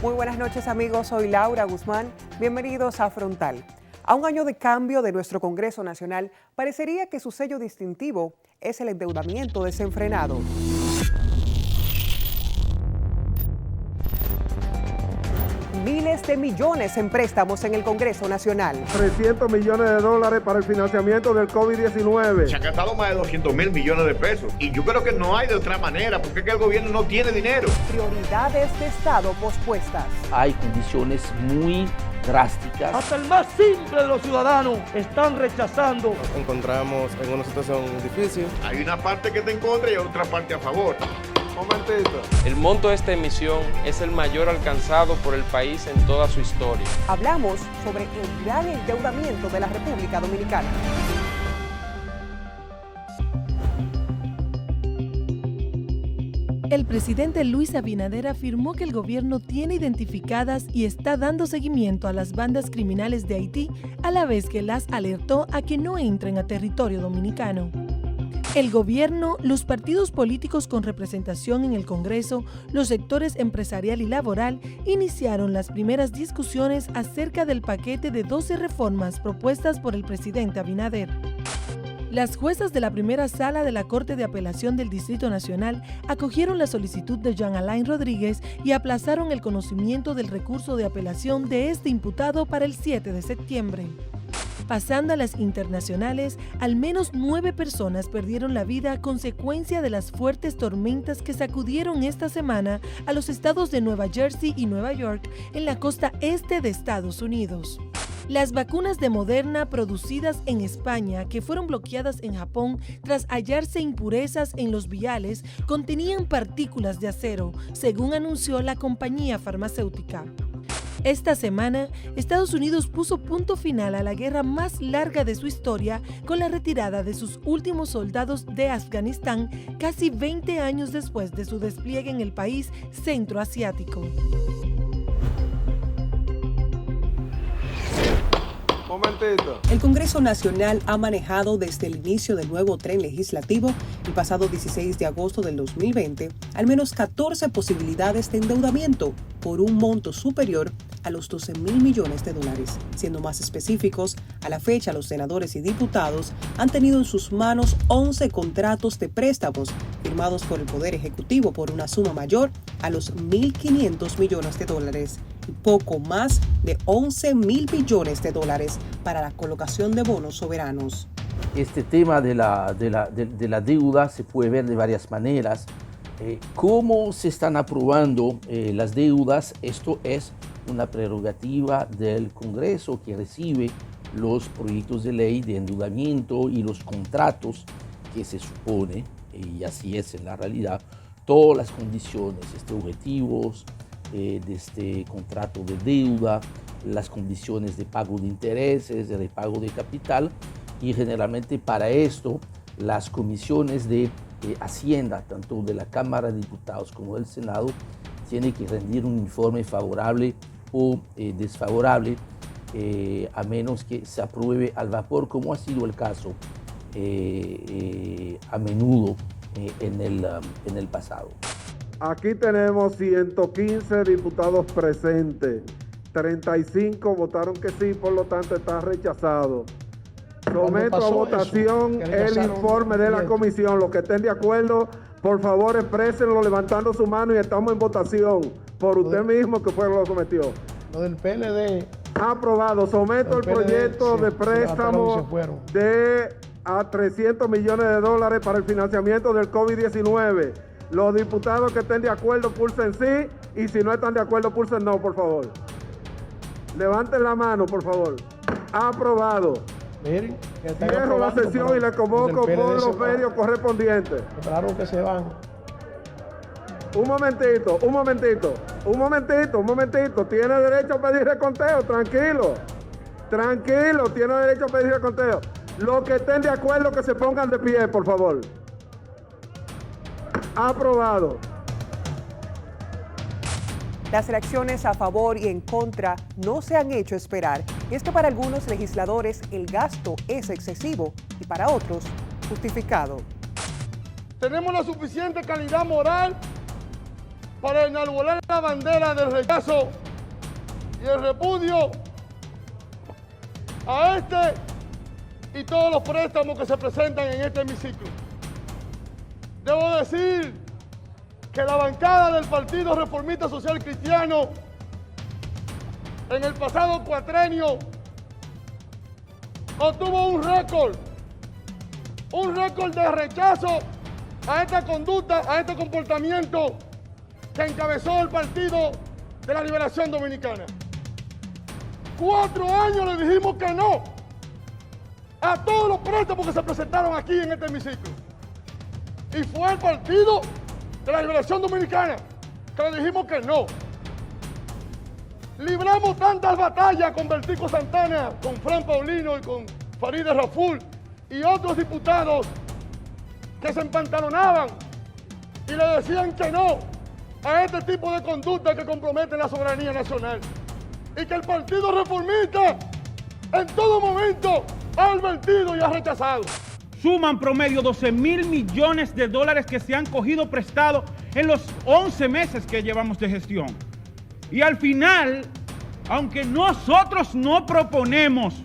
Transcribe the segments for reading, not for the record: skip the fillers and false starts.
Muy buenas noches amigos, soy Laura Guzmán, bienvenidos a Frontal. A un año de cambio de nuestro Congreso Nacional, parecería que su sello distintivo es el endeudamiento desenfrenado. Miles de millones en préstamos en el Congreso Nacional. 300 millones de dólares para el financiamiento del COVID-19. Se han gastado más de 200 mil millones de pesos. Y yo creo que no hay de otra manera, porque es que el gobierno no tiene dinero. Prioridades de Estado pospuestas. Hay condiciones muy drásticas. Hasta el más simple de los ciudadanos están rechazando. Nos encontramos en una situación difícil. Hay una parte que está en contra y otra parte a favor. Momentito. El monto de esta emisión es el mayor alcanzado por el país en toda su historia. Hablamos sobre el gran endeudamiento de la República Dominicana. El presidente Luis Abinader afirmó que el gobierno tiene identificadas y está dando seguimiento a las bandas criminales de Haití, a la vez que las alertó a que no entren a territorio dominicano. El gobierno, los partidos políticos con representación en el Congreso, los sectores empresarial y laboral iniciaron las primeras discusiones acerca del paquete de 12 reformas propuestas por el presidente Abinader. Las juezas de la primera sala de la Corte de Apelación del Distrito Nacional acogieron la solicitud de Jean Alain Rodríguez y aplazaron el conocimiento del recurso de apelación de este imputado para el 7 de septiembre. Pasando a las internacionales, al menos 9 personas perdieron la vida a consecuencia de las fuertes tormentas que sacudieron esta semana a los estados de Nueva Jersey y Nueva York en la costa este de Estados Unidos. Las vacunas de Moderna producidas en España, que fueron bloqueadas en Japón tras hallarse impurezas en los viales, contenían partículas de acero, según anunció la compañía farmacéutica. Esta semana, Estados Unidos puso punto final a la guerra más larga de su historia con la retirada de sus últimos soldados de Afganistán, casi 20 años después de su despliegue en el país centroasiático. Momentito. El Congreso Nacional ha manejado desde el inicio del nuevo tren legislativo, el pasado 16 de agosto del 2020, al menos 14 posibilidades de endeudamiento por un monto superior a los 12 mil millones de dólares. Siendo más específicos, a la fecha los senadores y diputados han tenido en sus manos 11 contratos de préstamos firmados por el Poder Ejecutivo por una suma mayor a los 1.500 millones de dólares y poco más de 11 mil billones de dólares para la colocación de bonos soberanos. Este tema de la deuda se puede ver de varias maneras. ¿Cómo se están aprobando las deudas? Esto es una prerrogativa del Congreso, que recibe los proyectos de ley de endeudamiento y los contratos que se supone, y así es en la realidad, todas las condiciones, objetivos de este contrato de deuda, las condiciones de pago de intereses, de repago de capital, y generalmente para esto las comisiones de Hacienda, tanto de la Cámara de Diputados como del Senado, tienen que rendir un informe favorable o desfavorable, a menos que se apruebe al vapor, como ha sido el caso a menudo en el pasado. Aquí tenemos 115 diputados presentes. 35 votaron que sí, por lo tanto está rechazado. Someto a votación el informe de la comisión. Los que estén de acuerdo, por favor, exprésenlo levantando su mano y estamos en votación por usted mismo que fue lo que sometió. Lo del PLD. Aprobado. Someto el proyecto de préstamo de a 300 millones de dólares para el financiamiento del COVID-19. Los diputados que estén de acuerdo pulsen sí, y si no están de acuerdo pulsen no, por favor. Levanten la mano, por favor. Aprobado. Miren, cierro la sesión y le convoco por los medios correspondientes. Claro que se van. Un momentito. Tiene derecho a pedir reconteo, tranquilo. Tiene derecho a pedir reconteo. Los que estén de acuerdo que se pongan de pie, por favor. Aprobado. Las reacciones a favor y en contra no se han hecho esperar. Y es que para algunos legisladores el gasto es excesivo y para otros justificado. Tenemos la suficiente calidad moral para enarbolar la bandera del rechazo y el repudio a este y todos los préstamos que se presentan en este hemiciclo. Debo decir que la bancada del Partido Reformista Social Cristiano en el pasado cuatrenio obtuvo un récord de rechazo a esta conducta, a este comportamiento que encabezó el Partido de la Liberación Dominicana. 4 años le dijimos que no a todos los préstamos que se presentaron aquí en este hemiciclo. Y fue el Partido de la Liberación Dominicana que le dijimos que no. Libramos tantas batallas con Bertico Santana, con Fran Paulino y con Farideh Raful y otros diputados que se empantalonaban y le decían que no a este tipo de conducta que compromete la soberanía nacional. Y que el Partido Reformista en todo momento ha advertido y ha rechazado. Suman promedio 12.000 millones de dólares que se han cogido prestado en los 11 meses que llevamos de gestión. Y al final, aunque nosotros no proponemos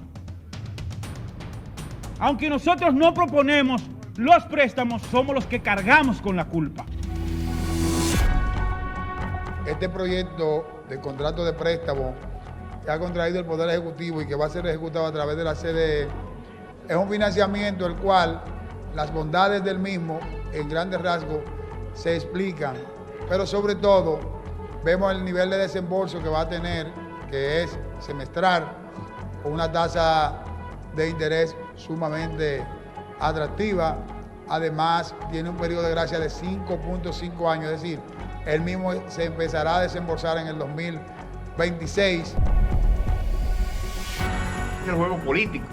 los préstamos, somos los que cargamos con la culpa. Este proyecto de contrato de préstamo que ha contraído el Poder Ejecutivo y que va a ser ejecutado a través de la CDE es un financiamiento el cual las bondades del mismo en grandes rasgos se explican, pero sobre todo vemos el nivel de desembolso que va a tener, que es semestral, con una tasa de interés sumamente atractiva. Además, tiene un periodo de gracia de 5.5 años, es decir, él mismo se empezará a desembolsar en el 2026. El juego político.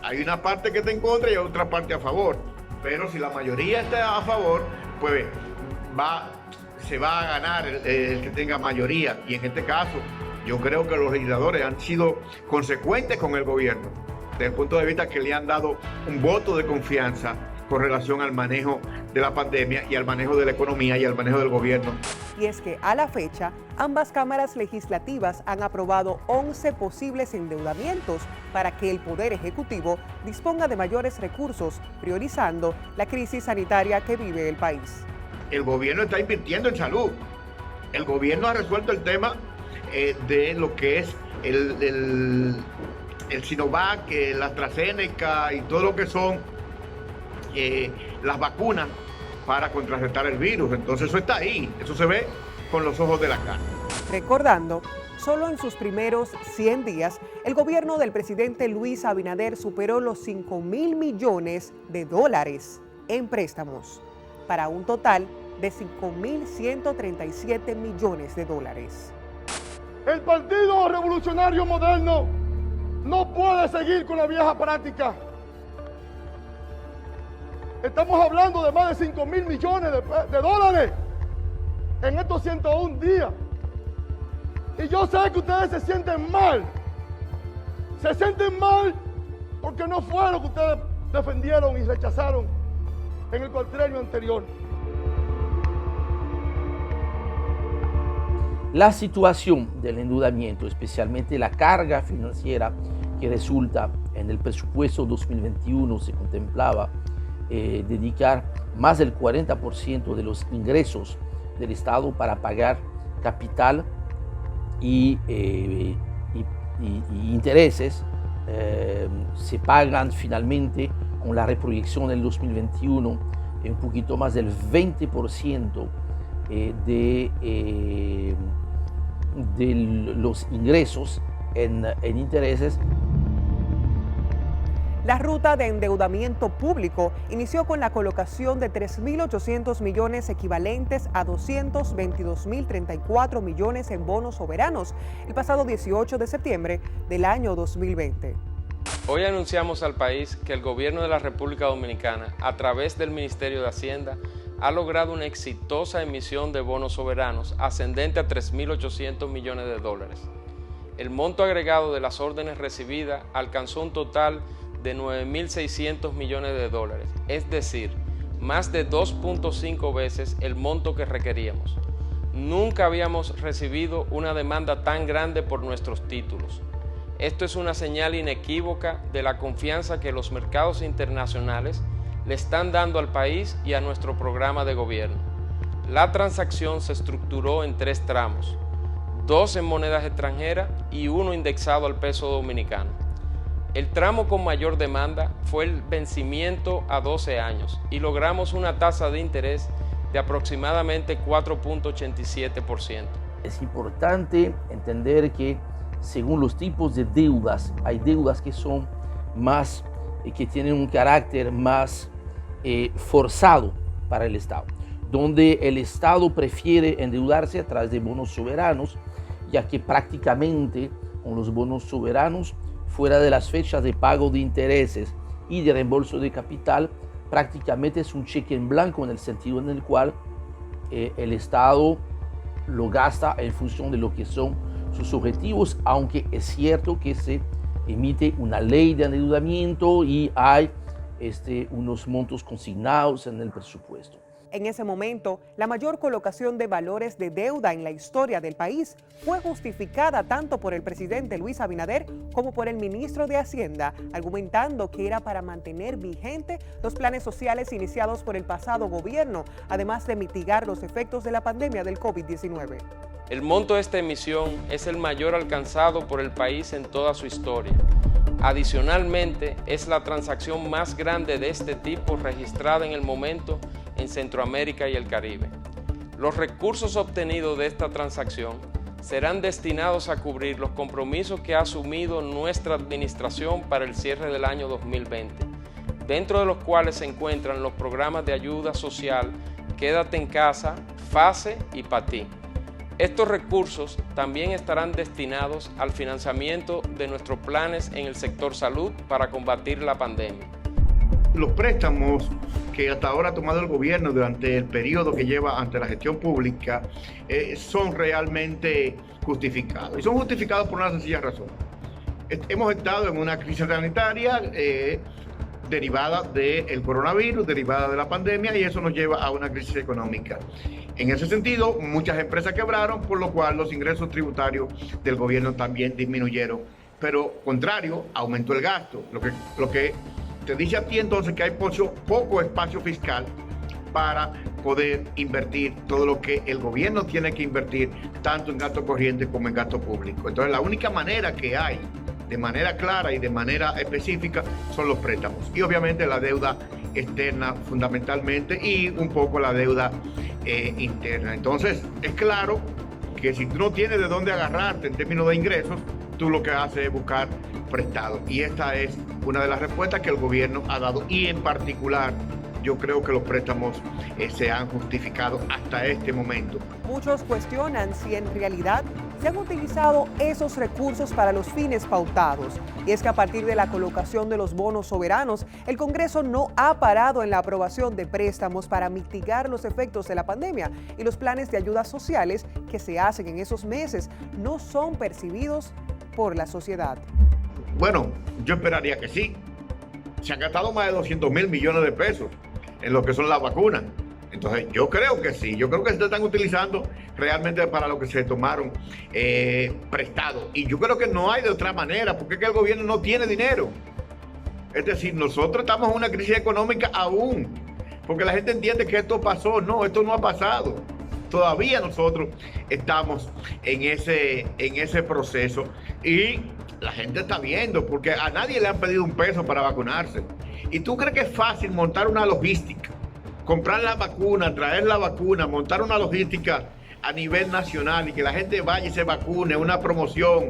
Hay una parte que está en contra y otra parte a favor. Pero si la mayoría está a favor, pues se va a ganar el que tenga mayoría. Y en este caso, yo creo que los legisladores han sido consecuentes con el gobierno, desde el punto de vista que le han dado un voto de confianza con relación al manejo de la pandemia y al manejo de la economía y al manejo del gobierno. Y es que a la fecha, ambas cámaras legislativas han aprobado 11 posibles endeudamientos para que el Poder Ejecutivo disponga de mayores recursos, priorizando la crisis sanitaria que vive el país. El gobierno está invirtiendo en salud. El gobierno ha resuelto el tema de lo que es el Sinovac, la AstraZeneca y todo lo que son las vacunas para contrarrestar el virus. Entonces eso está ahí, eso se ve con los ojos de la cara. Recordando, solo en sus primeros 100 días, el gobierno del presidente Luis Abinader superó los 5.000 millones de dólares en préstamos, para un total de 5.137 millones de dólares. El Partido Revolucionario Moderno no puede seguir con la vieja práctica. Estamos hablando de más de 5.000 millones de dólares en estos 101 días. Y yo sé que ustedes se sienten mal. Se sienten mal porque no fue lo que ustedes defendieron y rechazaron en el cuatrenio anterior. La situación del endeudamiento, especialmente la carga financiera que resulta en el presupuesto 2021, se contemplaba dedicar más del 40% de los ingresos del Estado para pagar capital y intereses. Se pagan finalmente con la reproyección del 2021 un poquito más del 20% de los ingresos en intereses. La ruta de endeudamiento público inició con la colocación de 3.800 millones equivalentes a 222.034 millones en bonos soberanos el pasado 18 de septiembre del año 2020. Hoy anunciamos al país que el gobierno de la República Dominicana, a través del Ministerio de Hacienda, ha logrado una exitosa emisión de bonos soberanos ascendente a 3.800 millones de dólares. El monto agregado de las órdenes recibidas alcanzó un total de 9.600 millones de dólares, es decir, más de 2.5 veces el monto que requeríamos. Nunca habíamos recibido una demanda tan grande por nuestros títulos. Esto es una señal inequívoca de la confianza que los mercados internacionales le están dando al país y a nuestro programa de gobierno. La transacción se estructuró en 3 tramos, 2 en monedas extranjeras y 1 indexado al peso dominicano. El tramo con mayor demanda fue el vencimiento a 12 años y logramos una tasa de interés de aproximadamente 4.87%. Es importante entender que según los tipos de deudas, hay deudas que son más, que tienen un carácter más forzado para el Estado, donde el Estado prefiere endeudarse a través de bonos soberanos, ya que prácticamente con los bonos soberanos, fuera de las fechas de pago de intereses y de reembolso de capital, prácticamente es un cheque en blanco en el sentido en el cual el Estado lo gasta en función de lo que son sus objetivos, aunque es cierto que se emite una ley de endeudamiento y hay unos montos consignados en el presupuesto. En ese momento, la mayor colocación de valores de deuda en la historia del país fue justificada tanto por el presidente Luis Abinader como por el ministro de Hacienda, argumentando que era para mantener vigente los planes sociales iniciados por el pasado gobierno, además de mitigar los efectos de la pandemia del COVID-19. El monto de esta emisión es el mayor alcanzado por el país en toda su historia. Adicionalmente, es la transacción más grande de este tipo registrada en el momento en Centroamérica y el Caribe. Los recursos obtenidos de esta transacción serán destinados a cubrir los compromisos que ha asumido nuestra administración para el cierre del año 2020, dentro de los cuales se encuentran los programas de ayuda social Quédate en Casa, FASE y PATI. Estos recursos también estarán destinados al financiamiento de nuestros planes en el sector salud para combatir la pandemia. Los préstamos que hasta ahora ha tomado el gobierno durante el periodo que lleva ante la gestión pública son realmente justificados. Y son justificados por una sencilla razón. Hemos estado en una crisis sanitaria derivada del coronavirus, derivada de la pandemia, y eso nos lleva a una crisis económica. En ese sentido, muchas empresas quebraron, por lo cual los ingresos tributarios del gobierno también disminuyeron. Pero, contrario, aumentó el gasto, lo que te dice a ti entonces que hay poco espacio fiscal para poder invertir todo lo que el gobierno tiene que invertir, tanto en gasto corriente como en gasto público. Entonces, la única manera que hay, de manera clara y de manera específica, son los préstamos. Y obviamente la deuda externa fundamentalmente y un poco la deuda interna. Entonces, es claro que si tú no tienes de dónde agarrarte en términos de ingresos, tú lo que haces es buscar prestado. Y esta es una de las respuestas que el gobierno ha dado. Y en particular, yo creo que los préstamos se han justificado hasta este momento. Muchos cuestionan si en realidad se han utilizado esos recursos para los fines pautados. Y es que a partir de la colocación de los bonos soberanos, el Congreso no ha parado en la aprobación de préstamos para mitigar los efectos de la pandemia, y los planes de ayudas sociales que se hacen en esos meses no son percibidos por la sociedad. Bueno, yo esperaría que sí. Se han gastado más de 200.000 millones de pesos en lo que son las vacunas. Entonces, yo creo que sí. Yo creo que se están utilizando realmente para lo que se tomaron prestado. Y yo creo que no hay de otra manera, porque es que el gobierno no tiene dinero. Es decir, nosotros estamos en una crisis económica aún, porque la gente entiende que esto pasó. No, esto no ha pasado. Todavía nosotros estamos en ese proceso y la gente está viendo, porque a nadie le han pedido un peso para vacunarse. ¿Y tú crees que es fácil montar una logística, comprar la vacuna, traer la vacuna, montar una logística a nivel nacional y que la gente vaya y se vacune, una promoción,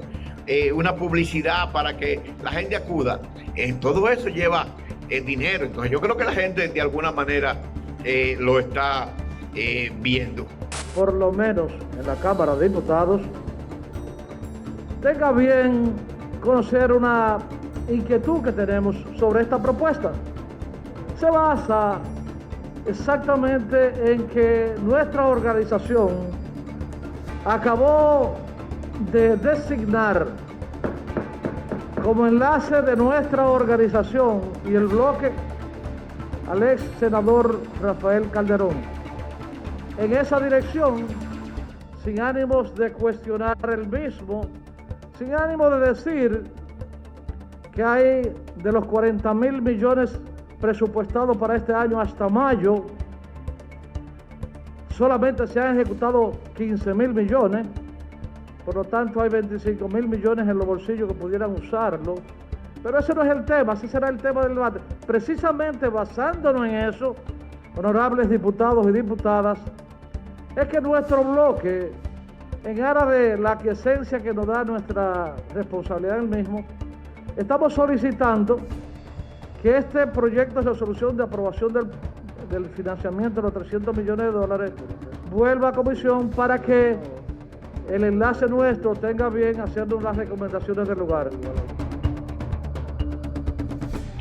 una publicidad para que la gente acuda? Todo eso lleva dinero. Entonces yo creo que la gente de alguna manera lo está viendo. Por lo menos en la Cámara de Diputados, tenga bien conocer una inquietud que tenemos sobre esta propuesta. Se basa exactamente en que nuestra organización acabó de designar como enlace de nuestra organización y el bloque al ex senador Rafael Calderón. En esa dirección, sin ánimos de cuestionar el mismo, sin ánimo de decir que hay de los 40.000 millones presupuestados para este año hasta mayo, solamente se han ejecutado 15.000 millones, por lo tanto hay 25.000 millones en los bolsillos que pudieran usarlo. Pero ese no es el tema, ese será el tema del debate. Precisamente basándonos en eso, honorables diputados y diputadas, es que nuestro bloque, en aras de la aquiescencia que nos da nuestra responsabilidad en el mismo, estamos solicitando que este proyecto de resolución de aprobación del financiamiento de los 300 millones de dólares vuelva a comisión para que el enlace nuestro tenga bien haciendo las recomendaciones del lugar.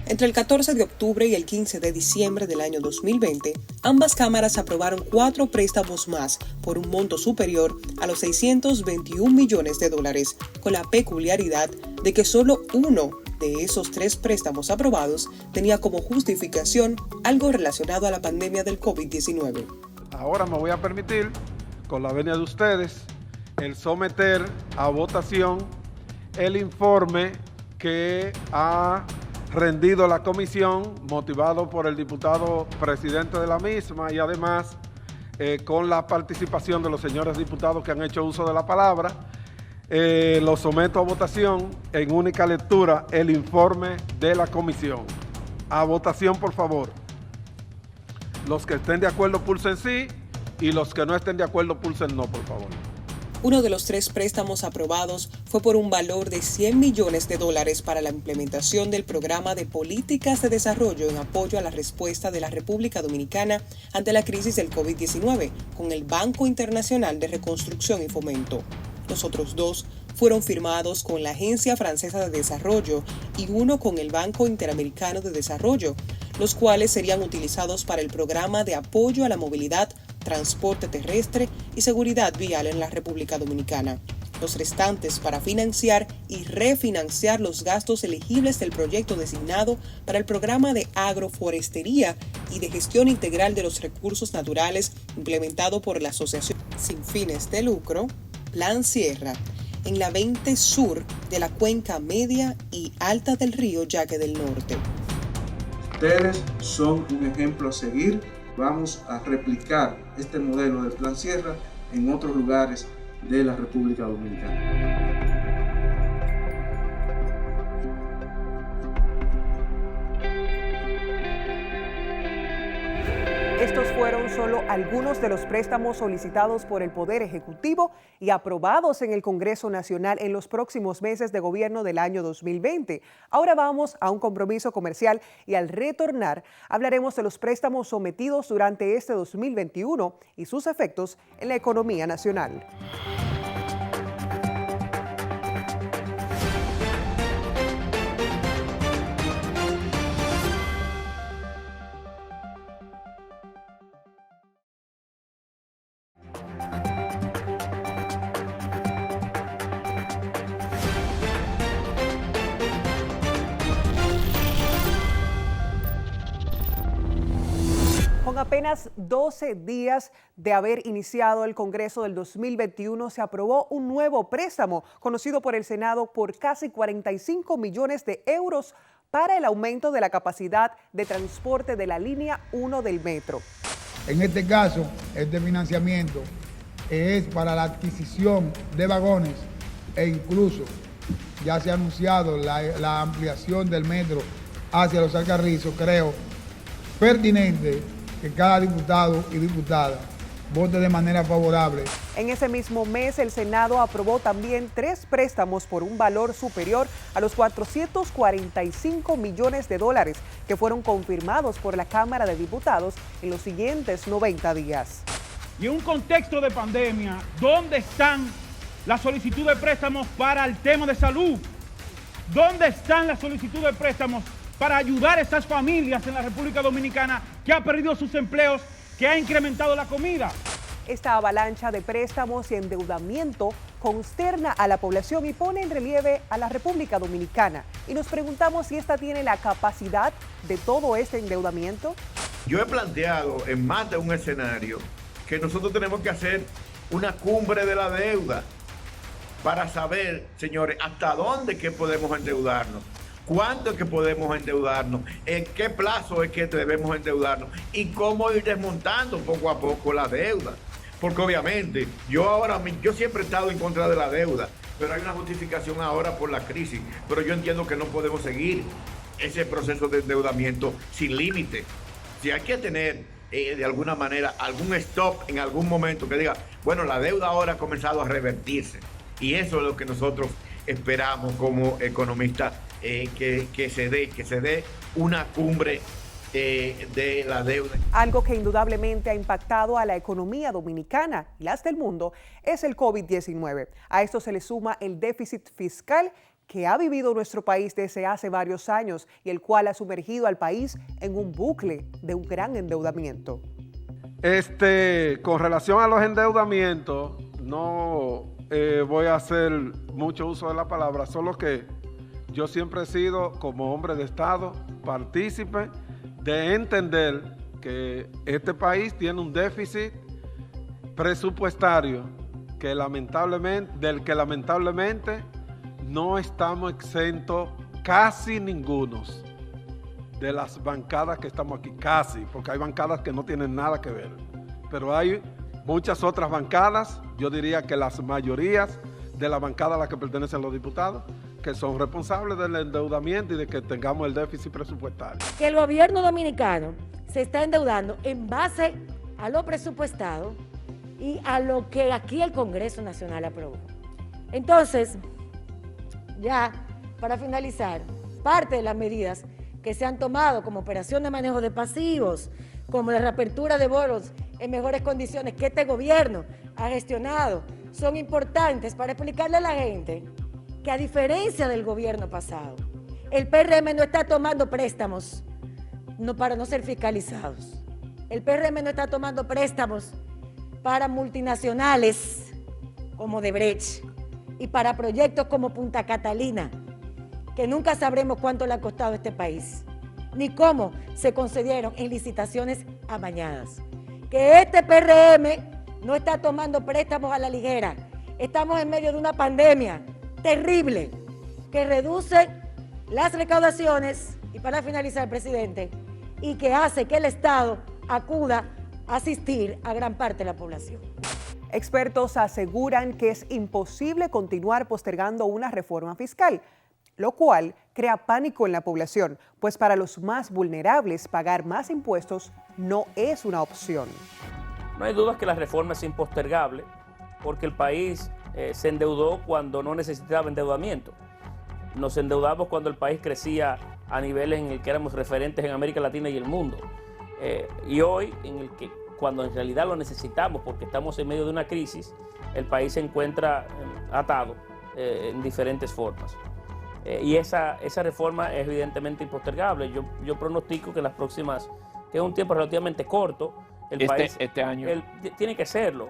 Entre el 14 de octubre y el 15 de diciembre del año 2020, ambas cámaras aprobaron 4 préstamos más por un monto superior a los 621 millones de dólares, con la peculiaridad de que solo uno de esos 3 préstamos aprobados tenía como justificación algo relacionado a la pandemia del COVID-19. Ahora me voy a permitir, con la venia de ustedes, el someter a votación el informe que ha rendido la comisión, motivado por el diputado presidente de la misma y además con la participación de los señores diputados que han hecho uso de la palabra. Lo someto a votación en única lectura el informe de la comisión. A votación, por favor. Los que estén de acuerdo pulsen sí y los que no estén de acuerdo pulsen no, por favor. Uno de los 3 préstamos aprobados fue por un valor de 100 millones de dólares para la implementación del programa de políticas de desarrollo en apoyo a la respuesta de la República Dominicana ante la crisis del COVID-19 con el Banco Internacional de Reconstrucción y Fomento. Los otros 2 fueron firmados con la Agencia Francesa de Desarrollo y uno con el Banco Interamericano de Desarrollo, los cuales serían utilizados para el programa de apoyo a la movilidad, transporte terrestre y seguridad vial en la República Dominicana. Los restantes para financiar y refinanciar los gastos elegibles del proyecto designado para el programa de agroforestería y de gestión integral de los recursos naturales implementado por la Asociación sin fines de lucro, Plan Sierra, en la 20 sur de la cuenca media y alta del río Yaque del Norte. Ustedes son un ejemplo a seguir. Vamos a replicar este modelo del Plan Sierra en otros lugares de la República Dominicana. Estos fueron solo algunos de los préstamos solicitados por el Poder Ejecutivo y aprobados en el Congreso Nacional en los próximos meses de gobierno del año 2020. Ahora vamos a un compromiso comercial y al retornar hablaremos de los préstamos sometidos durante este 2021 y sus efectos en la economía nacional. Con apenas 12 días de haber iniciado el Congreso del 2021, se aprobó un nuevo préstamo conocido por el Senado por casi 45 millones de euros para el aumento de la capacidad de transporte de la línea 1 del metro. En este caso, este financiamiento es para la adquisición de vagones e incluso ya se ha anunciado la ampliación del metro hacia los Alcarrizos. Creo pertinente que cada diputado y diputada vote de manera favorable. En ese mismo mes, el Senado aprobó también 3 préstamos por un valor superior a los 445 millones de dólares que fueron confirmados por la Cámara de Diputados en los siguientes 90 días. Y en un contexto de pandemia, ¿dónde están las solicitudes de préstamos para el tema de salud? ¿Dónde están las solicitudes de préstamos para ayudar a esas familias en la República Dominicana que han perdido sus empleos, que ha incrementado la comida? Esta avalancha de préstamos y endeudamiento consterna a la población y pone en relieve a la República Dominicana. y nos preguntamos si esta tiene la capacidad de todo este endeudamiento. Yo he planteado en más de un escenario que nosotros tenemos que hacer una cumbre de la deuda para saber, señores, hasta dónde que podemos endeudarnos, cuánto es que podemos endeudarnos, en qué plazo es que debemos endeudarnos y cómo ir desmontando poco a poco la deuda. Porque obviamente yo siempre he estado en contra de la deuda, pero hay una justificación ahora por la crisis. Pero yo entiendo que no podemos seguir ese proceso de endeudamiento sin límite. Si hay que tener de alguna manera algún stop en algún momento que diga, bueno, la deuda ahora ha comenzado a revertirse. Y eso es lo que nosotros esperamos como economistas, que se dé una cumbre de la deuda. Algo que indudablemente ha impactado a la economía dominicana y las del mundo es el COVID-19. A esto se le suma el déficit fiscal que ha vivido nuestro país desde hace varios años y el cual ha sumergido al país en un bucle de un gran endeudamiento. Con relación a los endeudamientos, no voy a hacer mucho uso de la palabra, solo que yo siempre he sido, como hombre de Estado, partícipe de entender que este país tiene un déficit presupuestario del que lamentablemente no estamos exentos casi ninguno de las bancadas que estamos aquí, casi, porque hay bancadas que no tienen nada que ver, pero hay muchas otras bancadas, yo diría que las mayorías de la bancada a la que pertenecen los diputados, que son responsables del endeudamiento y de que tengamos el déficit presupuestario. Que el gobierno dominicano se está endeudando en base a lo presupuestado y a lo que aquí el Congreso Nacional aprobó. Entonces, ya para finalizar, parte de las medidas que se han tomado como operación de manejo de pasivos, como la reapertura de bonos en mejores condiciones que este gobierno ha gestionado, son importantes para explicarle a la gente que a diferencia del gobierno pasado, el PRM no está tomando préstamos para no ser fiscalizados. El PRM no está tomando préstamos para multinacionales como Odebrecht y para proyectos como Punta Catalina, que nunca sabremos cuánto le ha costado a este país, ni cómo se concedieron en licitaciones amañadas. Que este PRM no está tomando préstamos a la ligera. Estamos en medio de una pandemia terrible que reduce las recaudaciones y, para finalizar, presidente, y que hace que el Estado acuda a asistir a gran parte de la población. Expertos aseguran que es imposible continuar postergando una reforma fiscal, lo cual crea pánico en la población, pues para los más vulnerables pagar más impuestos no es una opción. No hay duda que la reforma es impostergable porque el país se endeudó cuando no necesitaba endeudamiento. Nos endeudamos cuando el país crecía a niveles en el que éramos referentes en América Latina y el mundo. Y hoy, cuando en realidad lo necesitamos porque estamos en medio de una crisis, el país se encuentra atado en diferentes formas. Y esa reforma es evidentemente impostergable. Yo pronostico que las próximas, que es un tiempo relativamente corto, el país este año tiene que serlo.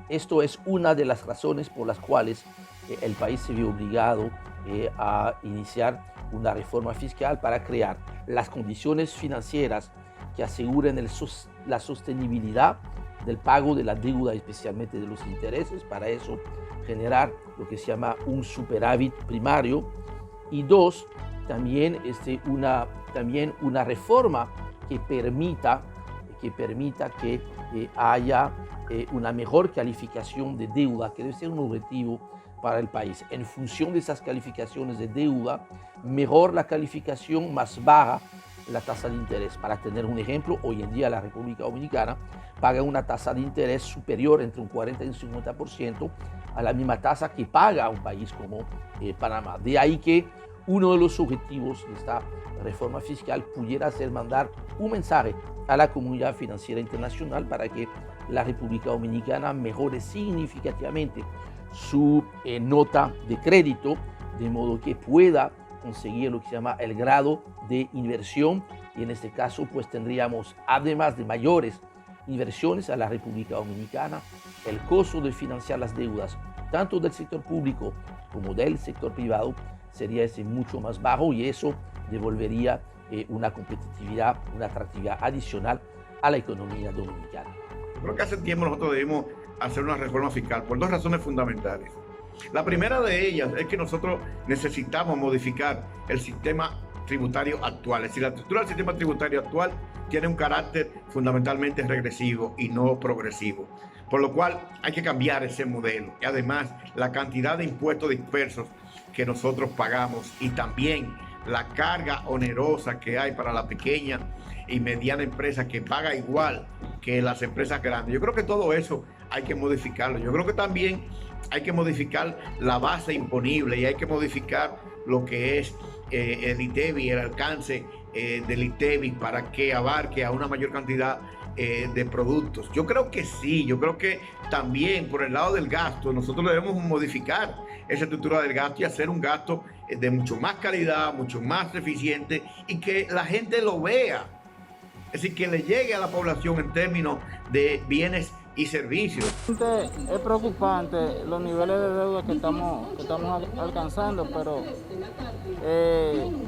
Esto es una de las razones por las cuales el país se vio obligado a iniciar una reforma fiscal para crear las condiciones financieras que aseguren la sostenibilidad del pago de la deuda, especialmente de los intereses. Para eso generar lo que se llama un superávit primario. Y dos, también una reforma que permita que haya una mejor calificación de deuda, que debe ser un objetivo para el país. En función de esas calificaciones de deuda, mejor la calificación, más baja la tasa de interés. Para tener un ejemplo, hoy en día la República Dominicana paga una tasa de interés superior entre un 40 y un 50% a la misma tasa que paga un país como Panamá. De ahí que uno de los objetivos de esta reforma fiscal pudiera ser mandar un mensaje a la comunidad financiera internacional para que la República Dominicana mejore significativamente su nota de crédito, de modo que pueda conseguir lo que se llama el grado de inversión, y en este caso pues tendríamos, además de mayores inversiones a la República Dominicana, el costo de financiar las deudas tanto del sector público como del sector privado sería ese mucho más bajo y eso devolvería una competitividad, una atractividad adicional a la economía dominicana. Yo creo que hace tiempo nosotros debimos hacer una reforma fiscal por dos razones fundamentales. La primera de ellas es que nosotros necesitamos modificar el sistema tributario actual. Es decir, la estructura del sistema tributario actual tiene un carácter fundamentalmente regresivo y no progresivo. Por lo cual hay que cambiar ese modelo. Y además, la cantidad de impuestos dispersos que nosotros pagamos y también la carga onerosa que hay para la pequeña y mediana empresa que paga igual que las empresas grandes. Yo creo que todo eso hay que modificarlo. Yo creo que también hay que modificar la base imponible y hay que modificar lo que es el ITEVI, el alcance del ITEVI para que abarque a una mayor cantidad de productos. Yo creo que sí, yo creo que también por el lado del gasto nosotros debemos modificar esa estructura del gasto y hacer un gasto de mucho más calidad, mucho más eficiente y que la gente lo vea. Es decir, que le llegue a la población en términos de bienes y servicios. Es preocupante los niveles de deuda que estamos alcanzando, pero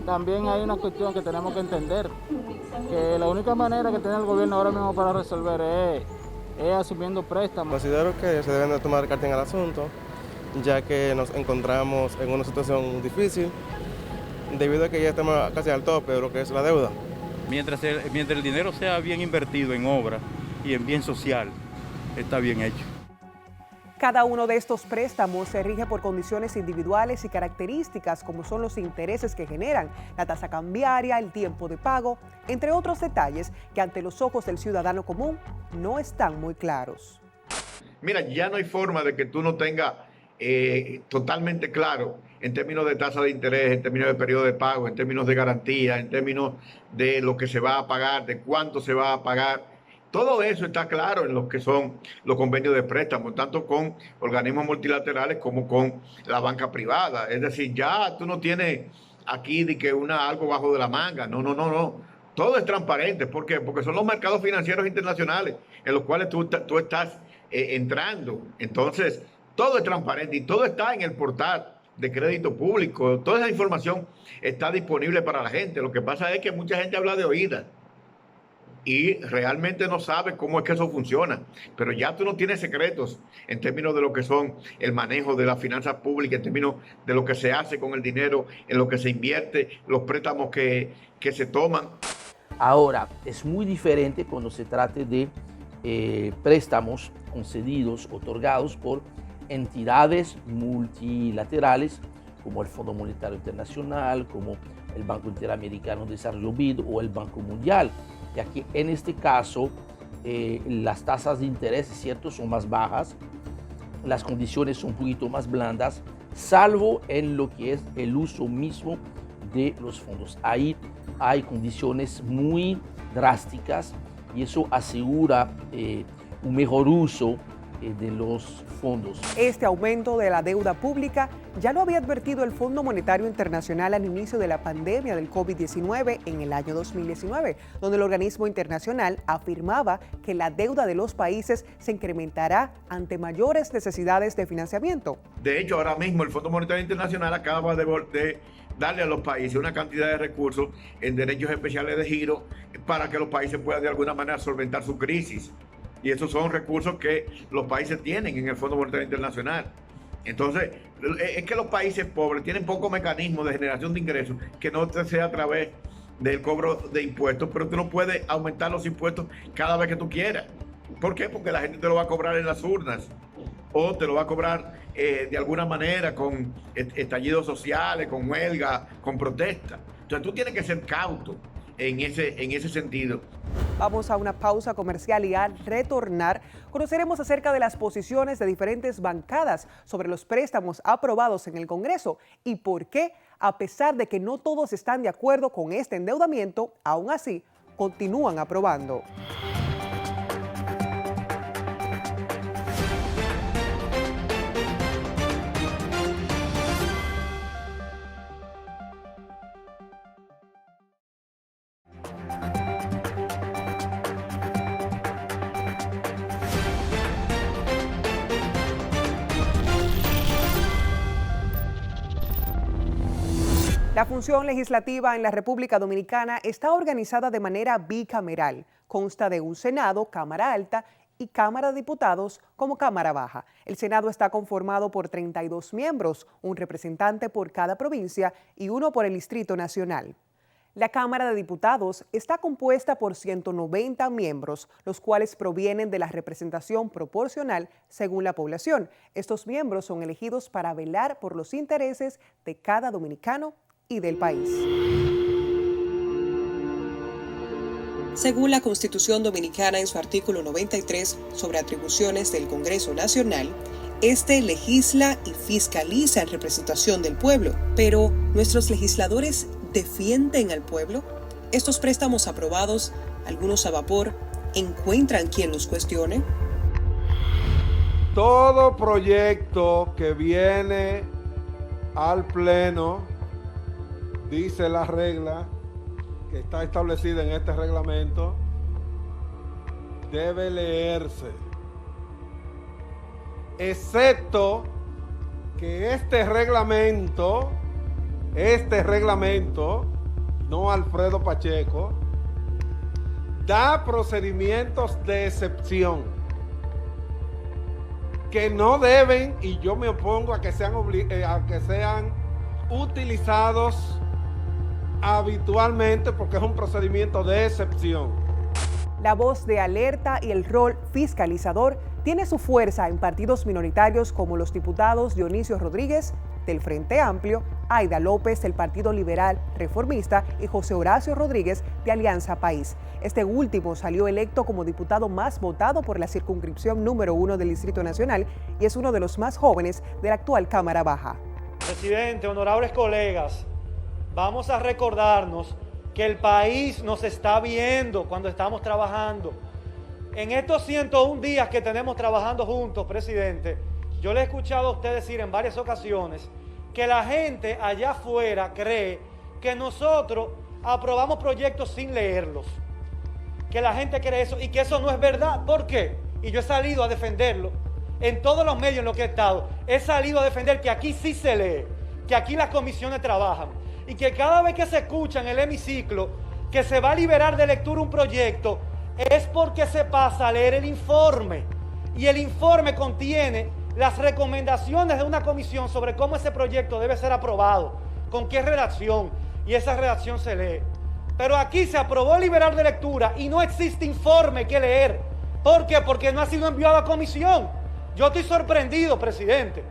también hay una cuestión que tenemos que entender, que la única manera que tiene el gobierno ahora mismo para resolver es asumiendo préstamos. Considero que se deben de tomar carta en el asunto, ya que nos encontramos en una situación difícil, debido a que ya estamos casi al tope de lo que es la deuda. Mientras el dinero sea bien invertido en obra y en bien social, está bien hecho. Cada uno de estos préstamos se rige por condiciones individuales y características como son los intereses que generan, la tasa cambiaria, el tiempo de pago, entre otros detalles que ante los ojos del ciudadano común no están muy claros. Mira, ya no hay forma de que tú no tengas totalmente claro en términos de tasa de interés, en términos de periodo de pago, en términos de garantía, en términos de lo que se va a pagar, de cuánto se va a pagar. Todo eso está claro en lo que son los convenios de préstamo, tanto con organismos multilaterales como con la banca privada. Es decir, ya tú no tienes aquí de que algo bajo de la manga. No. Todo es transparente. ¿Por qué? Porque son los mercados financieros internacionales en los cuales tú estás entrando. Entonces, todo es transparente y todo está en el portal de crédito público. Toda esa información está disponible para la gente. Lo que pasa es que mucha gente habla de oídas y realmente no sabe cómo es que eso funciona. Pero ya tú no tienes secretos en términos de lo que son el manejo de las finanzas públicas, en términos de lo que se hace con el dinero, en lo que se invierte, los préstamos que se toman. Ahora, es muy diferente cuando se trate de préstamos concedidos, otorgados por entidades multilaterales como el Fondo Monetario Internacional, como el Banco Interamericano de Desarrollo BID o el Banco Mundial, ya que en este caso las tasas de interés, cierto, son más bajas, las condiciones son un poquito más blandas, salvo en lo que es el uso mismo de los fondos. Ahí hay condiciones muy drásticas y eso asegura un mejor uso de los fondos. Este aumento de la deuda pública ya lo había advertido el Fondo Monetario Internacional al inicio de la pandemia del COVID-19 en el año 2019, donde el organismo internacional afirmaba que la deuda de los países se incrementará ante mayores necesidades de financiamiento. De hecho, ahora mismo el Fondo Monetario Internacional acaba de darle a los países una cantidad de recursos en derechos especiales de giro para que los países puedan de alguna manera solventar su crisis. Y esos son recursos que los países tienen en el Fondo Monetario Internacional. Entonces, es que los países pobres tienen pocos mecanismos de generación de ingresos que no sea a través del cobro de impuestos, pero tú no puedes aumentar los impuestos cada vez que tú quieras. ¿Por qué? Porque la gente te lo va a cobrar en las urnas o te lo va a cobrar de alguna manera con estallidos sociales, con huelga, con protesta. Entonces, tú tienes que ser cauto en ese sentido. Vamos a una pausa comercial y al retornar conoceremos acerca de las posiciones de diferentes bancadas sobre los préstamos aprobados en el Congreso y por qué, a pesar de que no todos están de acuerdo con este endeudamiento, aún así continúan aprobando. La función legislativa en la República Dominicana está organizada de manera bicameral. Consta de un Senado, Cámara Alta, y Cámara de Diputados como Cámara Baja. El Senado está conformado por 32 miembros, un representante por cada provincia y uno por el Distrito Nacional. La Cámara de Diputados está compuesta por 190 miembros, los cuales provienen de la representación proporcional según la población. Estos miembros son elegidos para velar por los intereses de cada dominicano y del país. Según la Constitución Dominicana en su artículo 93 sobre atribuciones del Congreso Nacional, este legisla y fiscaliza en representación del pueblo. Pero, ¿nuestros legisladores defienden al pueblo? Estos préstamos aprobados, algunos a vapor, ¿encuentran quien los cuestione? Todo proyecto que viene al Pleno, dice la regla que está establecida en este reglamento, debe leerse, excepto que este reglamento, no Alfredo Pacheco, da procedimientos de excepción que no deben, y yo me opongo a que sean utilizados habitualmente, porque es un procedimiento de excepción. La voz de alerta y el rol fiscalizador tiene su fuerza en partidos minoritarios como los diputados Dionisio Rodríguez del Frente Amplio, Aida López del Partido Liberal Reformista y José Horacio Rodríguez de Alianza País. Este último salió electo como diputado más votado por la circunscripción número 1 del Distrito Nacional y es uno de los más jóvenes de la actual Cámara Baja. Presidente, honorables colegas, vamos a recordarnos que el país nos está viendo cuando estamos trabajando. En estos 101 días que tenemos trabajando juntos, presidente, yo le he escuchado a usted decir en varias ocasiones que la gente allá afuera cree que nosotros aprobamos proyectos sin leerlos. Que la gente cree eso y que eso no es verdad. ¿Por qué? Y yo he salido a defenderlo en todos los medios en los que he estado. He salido a defender que aquí sí se lee, que aquí las comisiones trabajan y que cada vez que se escucha en el hemiciclo que se va a liberar de lectura un proyecto es porque se pasa a leer el informe y el informe contiene las recomendaciones de una comisión sobre cómo ese proyecto debe ser aprobado, con qué redacción, y esa redacción se lee. Pero aquí se aprobó liberar de lectura y no existe informe que leer. ¿Por qué? Porque no ha sido enviado a comisión. Yo estoy sorprendido, presidente,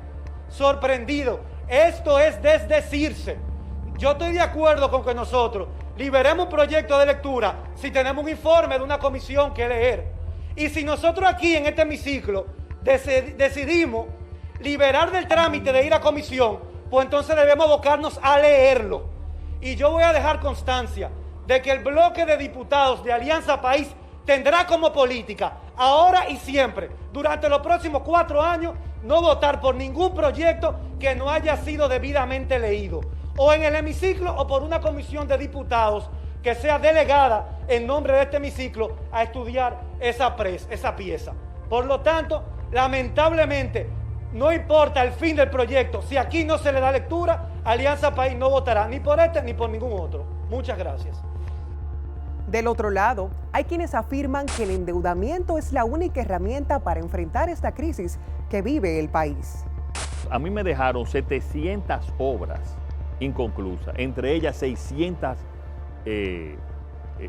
sorprendido. Esto es desdecirse. Yo estoy de acuerdo con que nosotros liberemos un proyecto de lectura si tenemos un informe de una comisión que leer. Y si nosotros aquí en este hemiciclo decidimos liberar del trámite de ir a comisión, pues entonces debemos abocarnos a leerlo. Y yo voy a dejar constancia de que el bloque de diputados de Alianza País tendrá como política, ahora y siempre, durante los próximos 4 años, no votar por ningún proyecto que no haya sido debidamente leído, o en el hemiciclo o por una comisión de diputados que sea delegada en nombre de este hemiciclo a estudiar esa pieza. Por lo tanto, lamentablemente, no importa el fin del proyecto, si aquí no se le da lectura, Alianza País no votará ni por este ni por ningún otro. Muchas gracias. Del otro lado, hay quienes afirman que el endeudamiento es la única herramienta para enfrentar esta crisis que vive el país. A mí me dejaron 700 obras inconclusas, entre ellas 600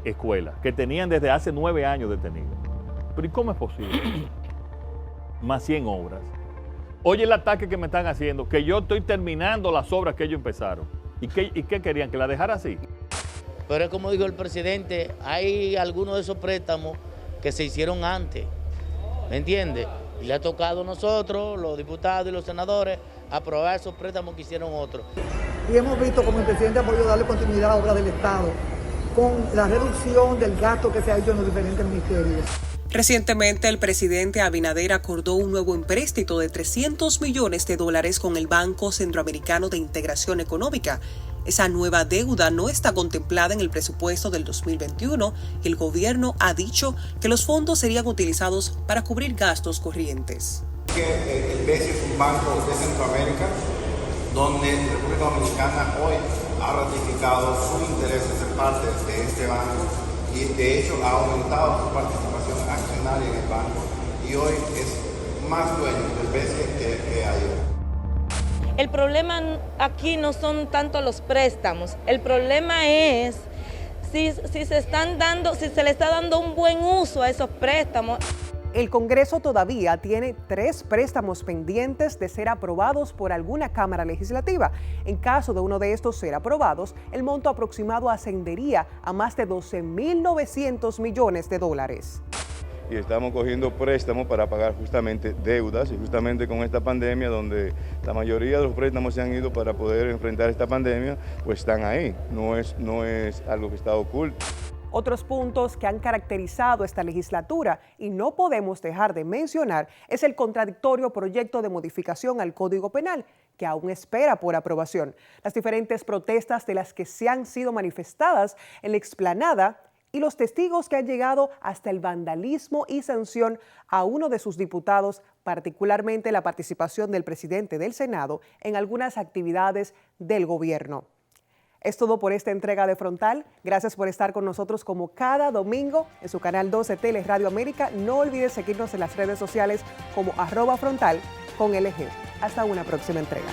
escuelas que tenían desde hace 9 años detenidas. Pero ¿y cómo es posible? Más 100 obras. Oye el ataque que me están haciendo, que yo estoy terminando las obras que ellos empezaron. ¿Y qué querían? ¿Que la dejara así? Pero es como dijo el presidente, hay algunos de esos préstamos que se hicieron antes, ¿me entiendes? Y le ha tocado a nosotros, los diputados y los senadores, aprobar esos préstamos que hicieron otros. Y hemos visto como el presidente ha podido darle continuidad a la obra del Estado con la reducción del gasto que se ha hecho en los diferentes ministerios. Recientemente, el presidente Abinader acordó un nuevo empréstito de $300 millones con el Banco Centroamericano de Integración Económica. Esa nueva deuda no está contemplada en el presupuesto del 2021 y el gobierno ha dicho que los fondos serían utilizados para cubrir gastos corrientes. El BESI es un banco de Centroamérica donde la República Dominicana hoy ha ratificado su interés en ser parte de este banco y de hecho ha aumentado su participación accionaria en el banco y hoy es más dueño del BCE que ayer. El problema aquí no son tanto los préstamos, el problema es si se le está dando un buen uso a esos préstamos. El Congreso todavía tiene 3 préstamos pendientes de ser aprobados por alguna Cámara Legislativa. En caso de uno de estos ser aprobados, el monto aproximado ascendería a más de 12.900 millones de dólares. Y estamos cogiendo préstamos para pagar justamente deudas y justamente con esta pandemia donde la mayoría de los préstamos se han ido para poder enfrentar esta pandemia, pues están ahí, no es algo que está oculto. Otros puntos que han caracterizado esta legislatura y no podemos dejar de mencionar es el contradictorio proyecto de modificación al Código Penal, que aún espera por aprobación, las diferentes protestas de las que se han sido manifestadas en la explanada y los testigos que han llegado hasta el vandalismo y sanción a uno de sus diputados, particularmente la participación del presidente del Senado en algunas actividades del gobierno. Es todo por esta entrega de Frontal. Gracias por estar con nosotros como cada domingo en su canal 12 Tele Radio América. No olvides seguirnos en las redes sociales como @frontal con LG. Hasta una próxima entrega.